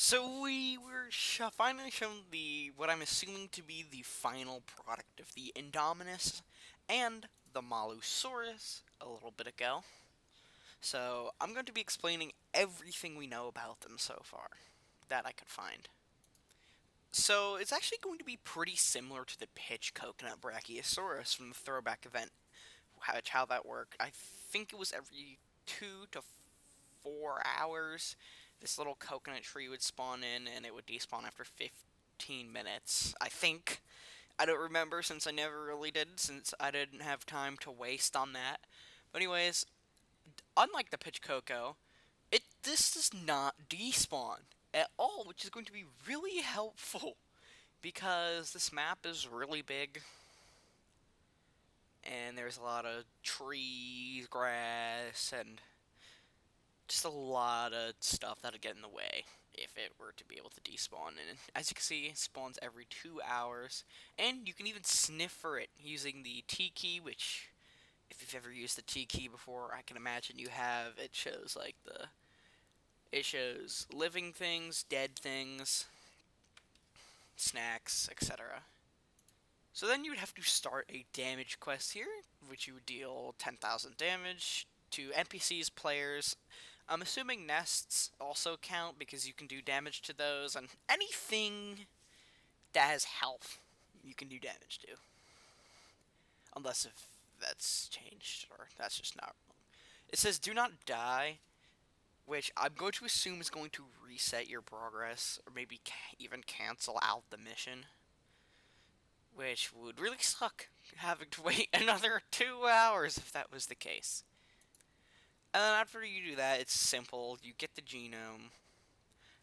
So we were finally shown the what I'm assuming to be the final product of the Indominus and the Malusaurus a little bit ago. So I'm going to be explaining everything we know about them so far that I could find. So it's actually going to be pretty similar to the pitch coconut Brachiosaurus from the throwback event. How that worked. I think it was every 2 to 4 hours. This little coconut tree would spawn in, and it would despawn after 15 minutes. I think. I don't remember since I never really did, since I didn't have time to waste on that. But anyways, unlike the pitch coco, this does not despawn at all, which is going to be really helpful because this map is really big and there's a lot of trees, grass, and just a lot of stuff that'll get in the way if it were to be able to despawn. And as you can see, it spawns every 2 hours, and you can even sniff for it using the T key, which, if you've ever used the T key before, I can imagine you have. It shows living things, dead things, snacks, etc. So then you would have to start a damage quest here, which you would deal 10,000 damage to NPCs, players. I'm assuming nests also count because you can do damage to those, and anything that has health you can do damage to. Unless if that's changed, or that's just not wrong. It says do not die, which I'm going to assume is going to reset your progress, or maybe even cancel out the mission. Which would really suck, having to wait another 2 hours if that was the case. And then after you do that, it's simple. You get the genome,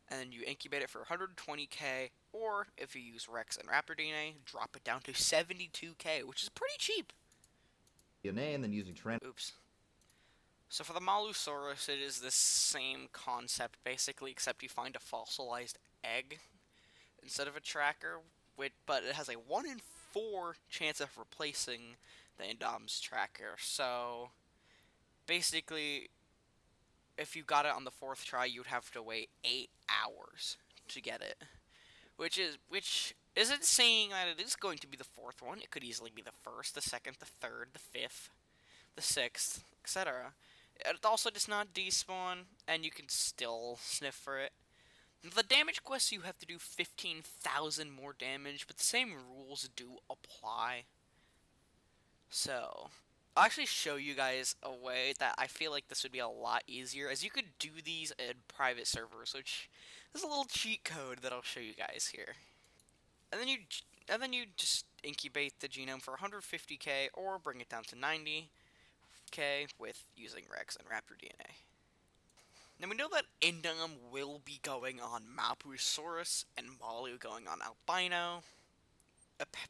and then you incubate it for 120k, or if you use Rex and Raptor DNA, drop it down to 72k, which is pretty cheap. DNA and then using trend. Oops. So for the Malusaurus, it is the same concept, basically, except you find a fossilized egg instead of a tracker, but it has a 1 in 4 chance of replacing the Indom's tracker. So basically, if you got it on the fourth try, you'd have to wait 8 hours to get it, which isn't saying that it is going to be the fourth one. It could easily be the first, the second, the third, the fifth, the sixth, etc. It also does not despawn, and you can still sniff for it. The damage quests, you have to do 15,000 more damage, but the same rules do apply. So, I'll actually show you guys a way that I feel like this would be a lot easier, as you could do these in private servers, which is a little cheat code that I'll show you guys here. And then you just incubate the genome for 150k, or bring it down to 90k with using Rex and Raptor DNA. Now we know that Indom will be going on Mapusaurus and Malu going on Albino,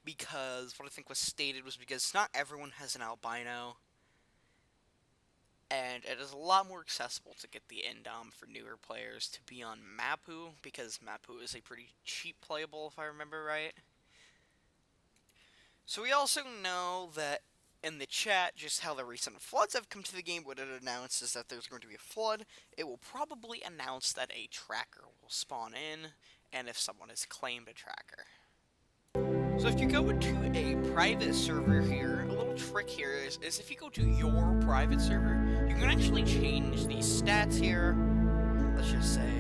because what I think was stated was because not everyone has an albino, and it is a lot more accessible to get the Indom for newer players to be on Mapu, because Mapu is a pretty cheap playable, if I remember right. So we also know that in the chat just how the recent floods have come to the game. When it announces that there's going to be a flood, it will probably announce that a tracker will spawn in, and if someone has claimed a tracker. So if you go into a private server here, a little trick here is if you go to your private server, you can actually change the stats here. Let's just say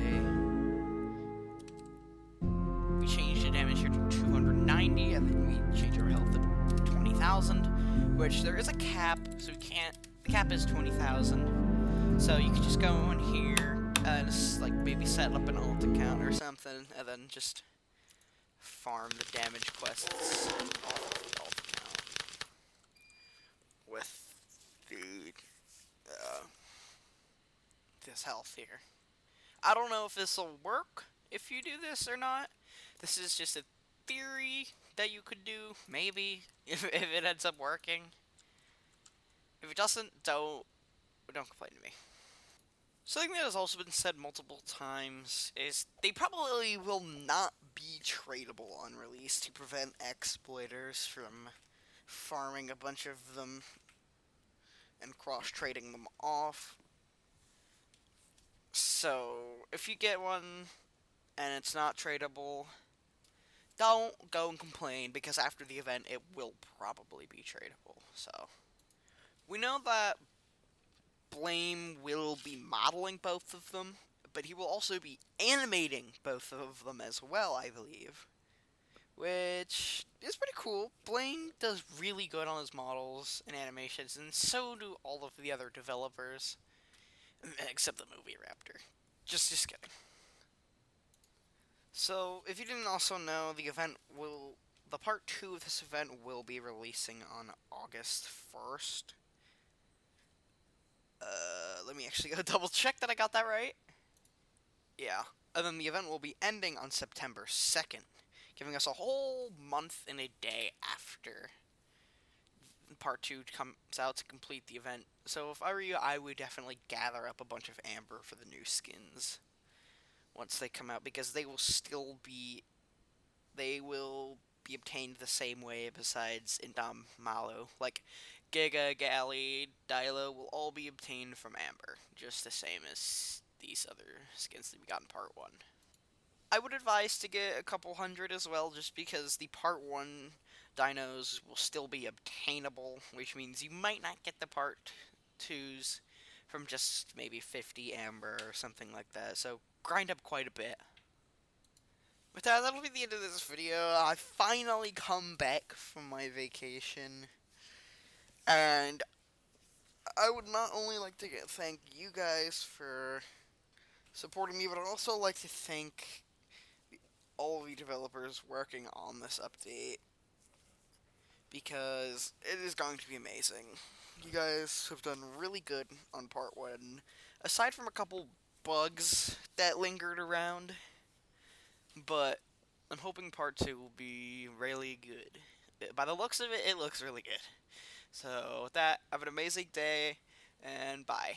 we change the damage here to 290, and then we change our health to 20,000, which there is a cap, so we can't. The cap is 20,000, so you can just go in here and just, like, maybe set up an alt account or something, and then just farm the damage quests off of the alt account with this health here. I don't know if this will work if you do this or not. This is just a theory that you could do, maybe, if it ends up working. If it doesn't, don't complain to me. Something that has also been said multiple times is they probably will not be tradable on release to prevent exploiters from farming a bunch of them and cross-trading them off. So, if you get one, and it's not tradable, don't go and complain because after the event it will probably be tradable. So we know that Blame will be modeling both of them, but he will also be animating both of them as well, I believe. Which is pretty cool. Blame does really good on his models and animations, and so do all of the other developers, except the movie Raptor. Just kidding. So, if you didn't also know, the part 2 of this event will be releasing on August 1st. Let me actually go double check that I got that right. Yeah. And then the event will be ending on September 2nd, giving us a whole month and a day after part 2 comes out to complete the event. So if I were you, I would definitely gather up a bunch of amber for the new skins once they come out, because they will be obtained the same way besides Indom Malo. Like Giga, Galley, Dilo will all be obtained from amber, just the same as these other skins that we got in part 1. I would advise to get a couple hundred as well, just because the part 1 dinos will still be obtainable, which means you might not get the part 2s from just maybe 50 amber or something like that. So grind up quite a bit. With that, that'll be the end of this video. I finally come back from my vacation, and I would not only like to thank you guys for supporting me, but I'd also like to thank all the developers working on this update, because it is going to be amazing. You guys have done really good on part 1, aside from a couple bugs that lingered around, but I'm hoping part 2 will be really good. By the looks of it, it looks really good. So with that, have an amazing day, and bye.